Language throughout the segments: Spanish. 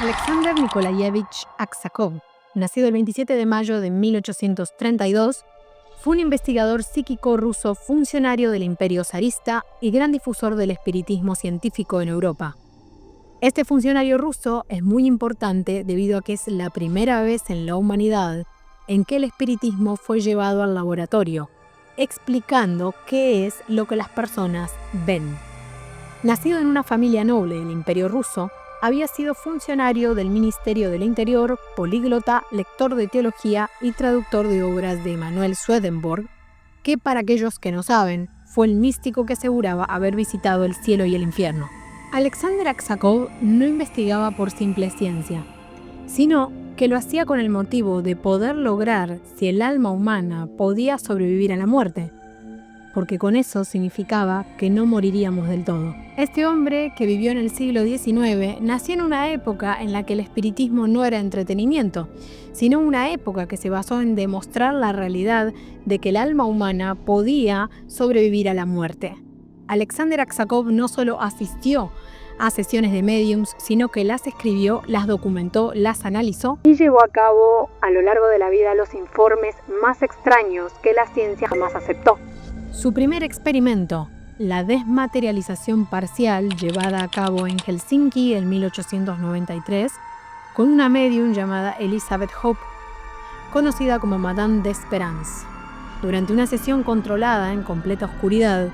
Alexander Nikolayevich Aksakov, nacido el 27 de mayo de 1832, fue un investigador psíquico ruso, funcionario del Imperio zarista y gran difusor del espiritismo científico en Europa. Este funcionario ruso es muy importante debido a que es la primera vez en la humanidad en que el espiritismo fue llevado al laboratorio, explicando qué es lo que las personas ven. Nacido en una familia noble del Imperio ruso, había sido funcionario del Ministerio del Interior, políglota, lector de teología y traductor de obras de Emanuel Swedenborg, que para aquellos que no saben, fue el místico que aseguraba haber visitado el cielo y el infierno. Alexander Aksakov no investigaba por simple ciencia, sino que lo hacía con el motivo de poder lograr si el alma humana podía sobrevivir a la muerte, porque con eso significaba que no moriríamos del todo. Este hombre, que vivió en el siglo XIX, nació en una época en la que el espiritismo no era entretenimiento, sino una época que se basó en demostrar la realidad de que el alma humana podía sobrevivir a la muerte. Alexander Aksakov no solo asistió a sesiones de mediums, sino que las escribió, las documentó, las analizó y llevó a cabo a lo largo de la vida los informes más extraños que la ciencia jamás aceptó. Su primer experimento, la desmaterialización parcial, llevada a cabo en Helsinki en 1893, con una medium llamada Elizabeth Hope, conocida como Madame d'Espérance. Durante una sesión controlada en completa oscuridad,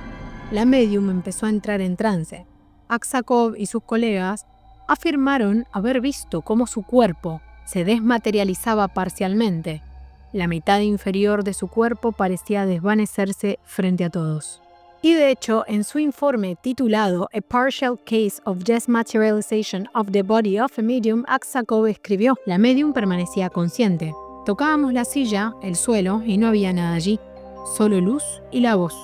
la medium empezó a entrar en trance. Aksakov y sus colegas afirmaron haber visto cómo su cuerpo se desmaterializaba parcialmente. La mitad inferior de su cuerpo parecía desvanecerse frente a todos. Y de hecho, en su informe titulado A Partial Case of Desmaterialization of the Body of a Medium, Aksakov escribió: la medium permanecía consciente. Tocábamos la silla, el suelo, y no había nada allí, solo luz y la voz.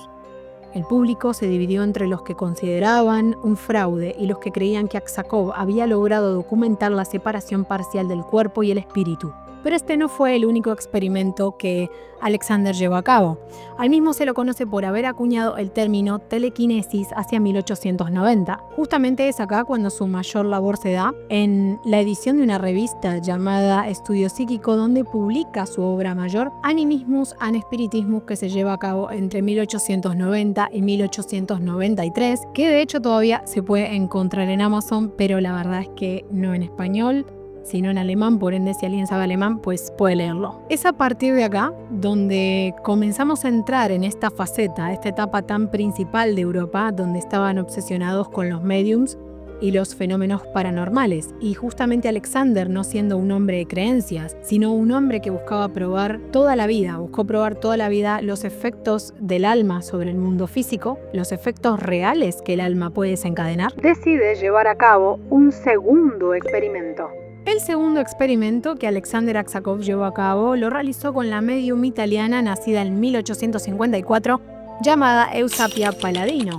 El público se dividió entre los que consideraban un fraude y los que creían que Aksakov había logrado documentar la separación parcial del cuerpo y el espíritu. Pero este no fue el único experimento que Alexander llevó a cabo. Al mismo se lo conoce por haber acuñado el término telequinesis hacia 1890. Justamente es acá cuando su mayor labor se da, en la edición de una revista llamada Estudio Psíquico, donde publica su obra mayor, Animismus and Spiritismus, que se lleva a cabo entre 1890 y 1893, que de hecho todavía se puede encontrar en Amazon, pero la verdad es que no en español, sino en alemán, por ende si alguien sabe alemán pues puede leerlo. Es a partir de acá donde comenzamos a entrar en esta faceta, esta etapa tan principal de Europa, donde estaban obsesionados con los mediums y los fenómenos paranormales. Y justamente Alexander, no siendo un hombre de creencias, sino un hombre que buscó probar toda la vida los efectos del alma sobre el mundo físico, los efectos reales que el alma puede desencadenar, decide llevar a cabo un segundo experimento. El segundo experimento que Alexander Aksakov llevó a cabo lo realizó con la medium italiana nacida en 1854 llamada Eusapia Palladino.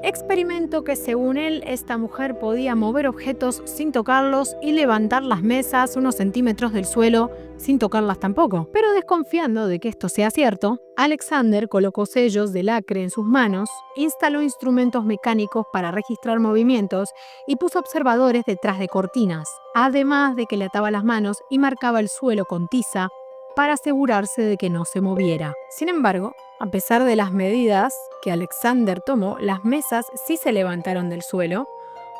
Experimento que según él, esta mujer podía mover objetos sin tocarlos y levantar las mesas unos centímetros del suelo sin tocarlas tampoco. Pero desconfiando de que esto sea cierto, Alexander colocó sellos de lacre en sus manos, instaló instrumentos mecánicos para registrar movimientos y puso observadores detrás de cortinas, además de que le ataba las manos y marcaba el suelo con tiza para asegurarse de que no se moviera. Sin embargo, a pesar de las medidas que Alexander tomó, las mesas sí se levantaron del suelo,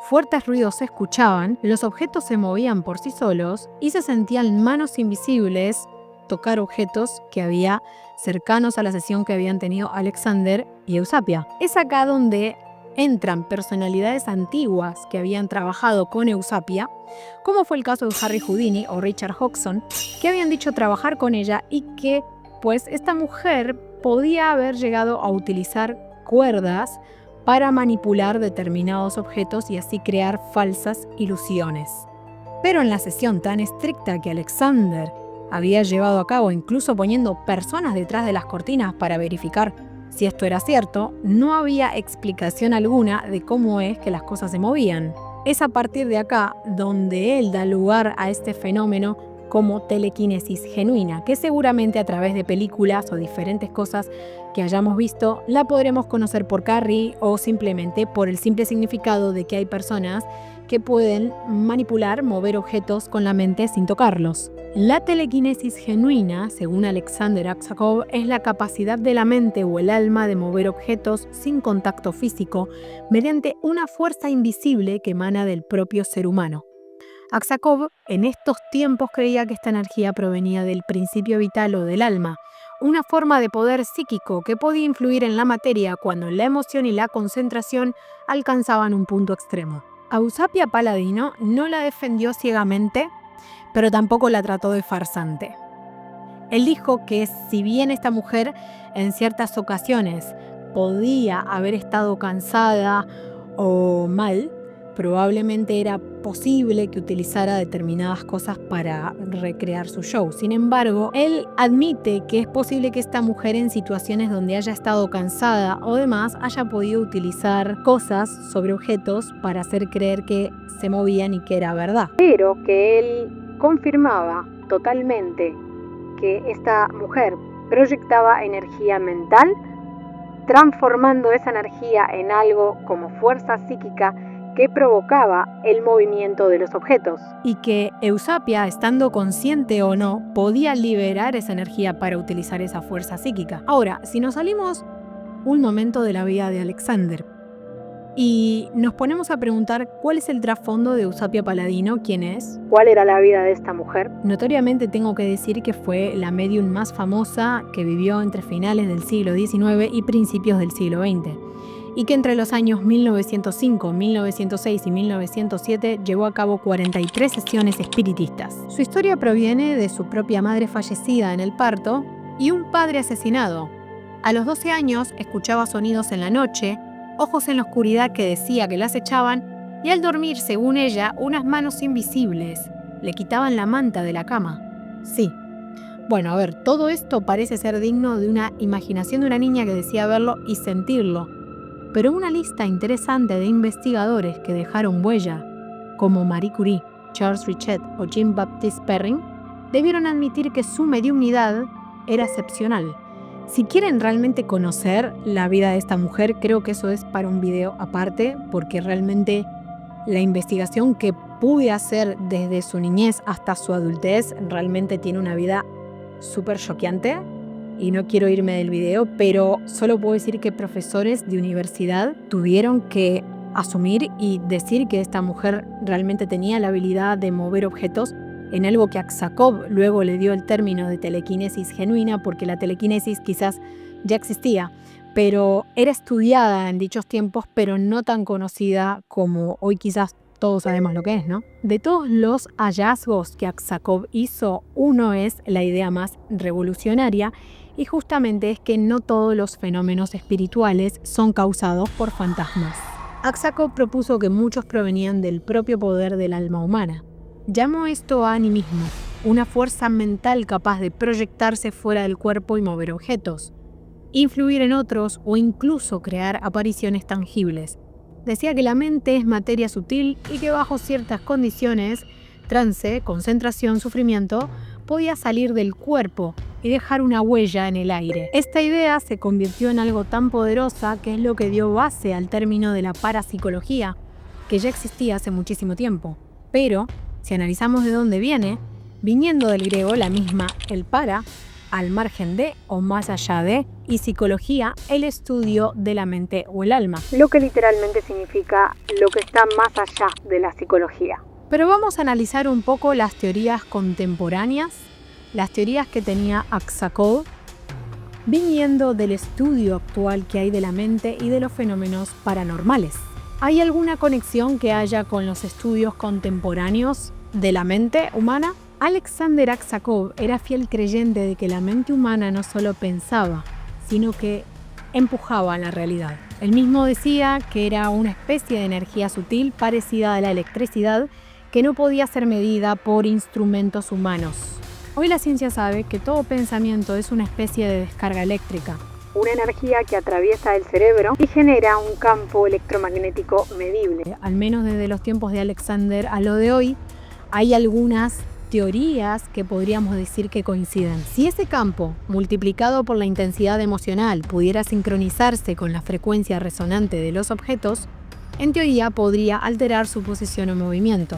fuertes ruidos se escuchaban, los objetos se movían por sí solos y se sentían manos invisibles tocar objetos que había cercanos a la sesión que habían tenido Alexander y Eusapia. Es acá donde entran personalidades antiguas que habían trabajado con Eusapia, como fue el caso de Harry Houdini o Richard Hodgson, que habían dicho trabajar con ella y que, pues, esta mujer podía haber llegado a utilizar cuerdas para manipular determinados objetos y así crear falsas ilusiones. Pero en la sesión tan estricta que Alexander había llevado a cabo, incluso poniendo personas detrás de las cortinas para verificar si esto era cierto, no había explicación alguna de cómo es que las cosas se movían. Es a partir de acá donde él da lugar a este fenómeno como telequinesis genuina, que seguramente a través de películas o diferentes cosas que hayamos visto la podremos conocer por Carrie o simplemente por el simple significado de que hay personas que pueden manipular, mover objetos con la mente sin tocarlos. La telequinesis genuina, según Alexander Aksakov, es la capacidad de la mente o el alma de mover objetos sin contacto físico mediante una fuerza invisible que emana del propio ser humano. Aksakov en estos tiempos creía que esta energía provenía del principio vital o del alma, una forma de poder psíquico que podía influir en la materia cuando la emoción y la concentración alcanzaban un punto extremo. Eusapia Palladino no la defendió ciegamente, pero tampoco la trató de farsante. Él dijo que si bien esta mujer en ciertas ocasiones podía haber estado cansada o mal, probablemente era posible que utilizara determinadas cosas para recrear su show. Sin embargo, él admite que es posible que esta mujer en situaciones donde haya estado cansada o demás haya podido utilizar cosas sobre objetos para hacer creer que se movían y que era verdad. Pero que él confirmaba totalmente que esta mujer proyectaba energía mental, transformando esa energía en algo como fuerza psíquica que provocaba el movimiento de los objetos. Y que Eusapia, estando consciente o no, podía liberar esa energía para utilizar esa fuerza psíquica. Ahora, si nos salimos un momento de la vida de Alexander y nos ponemos a preguntar cuál es el trasfondo de Eusapia Palladino, quién es, cuál era la vida de esta mujer. Notoriamente tengo que decir que fue la medium más famosa que vivió entre finales del siglo XIX y principios del siglo XX. Y que entre los años 1905, 1906 y 1907 llevó a cabo 43 sesiones espiritistas. Su historia proviene de su propia madre fallecida en el parto y un padre asesinado. A los 12 años escuchaba sonidos en la noche, ojos en la oscuridad que decía que la acechaban y al dormir, según ella, unas manos invisibles le quitaban la manta de la cama. Sí. Bueno, a ver, todo esto parece ser digno de una imaginación de una niña que decía verlo y sentirlo. Pero una lista interesante de investigadores que dejaron huella, como Marie Curie, Charles Richet o Jean-Baptiste Perrin, debieron admitir que su mediumnidad era excepcional. Si quieren realmente conocer la vida de esta mujer, creo que eso es para un video aparte, porque realmente la investigación que pude hacer desde su niñez hasta su adultez realmente tiene una vida súper choqueante. Y no quiero irme del video, pero solo puedo decir que profesores de universidad tuvieron que asumir y decir que esta mujer realmente tenía la habilidad de mover objetos en algo que Aksakov luego le dio el término de telequinesis genuina, porque la telequinesis quizás ya existía, pero era estudiada en dichos tiempos, pero no tan conocida como hoy quizás todos sabemos lo que es, ¿no? De todos los hallazgos que Aksakov hizo, uno es la idea más revolucionaria, y justamente es que no todos los fenómenos espirituales son causados por fantasmas. Aksakov propuso que muchos provenían del propio poder del alma humana. Llamó esto a animismo, una fuerza mental capaz de proyectarse fuera del cuerpo y mover objetos, influir en otros o incluso crear apariciones tangibles. Decía que la mente es materia sutil y que bajo ciertas condiciones, trance, concentración, sufrimiento, podía salir del cuerpo y dejar una huella en el aire. Esta idea se convirtió en algo tan poderosa que es lo que dio base al término de la parapsicología, que ya existía hace muchísimo tiempo. Pero, si analizamos de dónde viene, viniendo del griego la misma el para, al margen de o más allá de, y psicología, el estudio de la mente o el alma. Lo que literalmente significa lo que está más allá de la psicología. Pero vamos a analizar un poco las teorías contemporáneas, las teorías que tenía Aksakov, viniendo del estudio actual que hay de la mente y de los fenómenos paranormales. ¿Hay alguna conexión que haya con los estudios contemporáneos de la mente humana? Alexander Aksakov era fiel creyente de que la mente humana no solo pensaba, sino que empujaba a la realidad. Él mismo decía que era una especie de energía sutil parecida a la electricidad que no podía ser medida por instrumentos humanos. Hoy la ciencia sabe que todo pensamiento es una especie de descarga eléctrica, una energía que atraviesa el cerebro y genera un campo electromagnético medible. Al menos desde los tiempos de Alexander a lo de hoy, hay algunas teorías que podríamos decir que coinciden. Si ese campo, multiplicado por la intensidad emocional, pudiera sincronizarse con la frecuencia resonante de los objetos, en teoría podría alterar su posición o movimiento.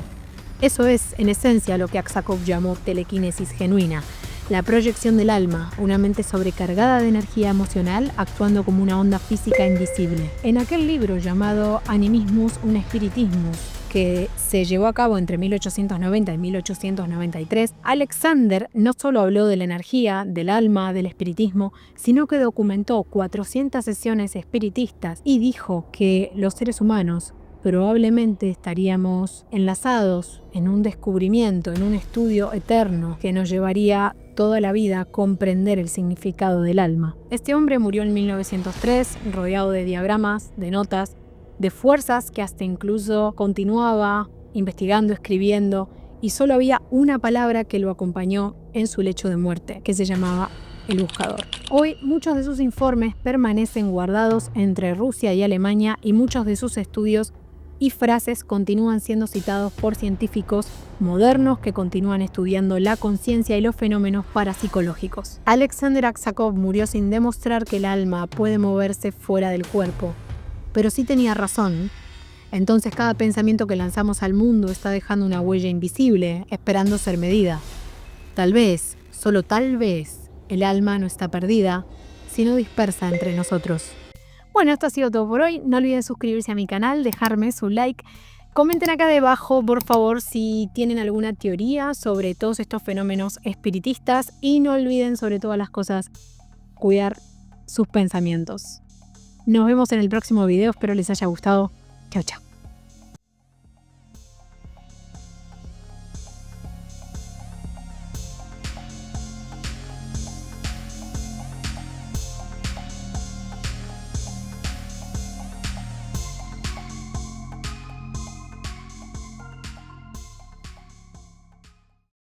Eso es, en esencia, lo que Aksakov llamó telequinesis genuina, la proyección del alma, una mente sobrecargada de energía emocional actuando como una onda física invisible. En aquel libro llamado Animismus un Spiritismus, que se llevó a cabo entre 1890 y 1893, Alexander no solo habló de la energía, del alma, del espiritismo, sino que documentó 400 sesiones espiritistas y dijo que los seres humanos probablemente estaríamos enlazados en un descubrimiento, en un estudio eterno que nos llevaría toda la vida a comprender el significado del alma. Este hombre murió en 1903, rodeado de diagramas, de notas, de fuerzas que hasta incluso continuaba investigando, escribiendo, y solo había una palabra que lo acompañó en su lecho de muerte, que se llamaba El Buscador. Hoy muchos de sus informes permanecen guardados entre Rusia y Alemania y muchos de sus estudios y frases continúan siendo citados por científicos modernos que continúan estudiando la conciencia y los fenómenos parapsicológicos. Alexander Aksakov murió sin demostrar que el alma puede moverse fuera del cuerpo, pero sí tenía razón. Entonces cada pensamiento que lanzamos al mundo está dejando una huella invisible, esperando ser medida. Tal vez, solo tal vez, el alma no está perdida, sino dispersa entre nosotros. Bueno, esto ha sido todo por hoy. No olviden suscribirse a mi canal, dejarme su like. Comenten acá debajo, por favor, si tienen alguna teoría sobre todos estos fenómenos espiritistas. Y no olviden, sobre todas las cosas, cuidar sus pensamientos. Nos vemos en el próximo video. Espero les haya gustado. Chao, chao.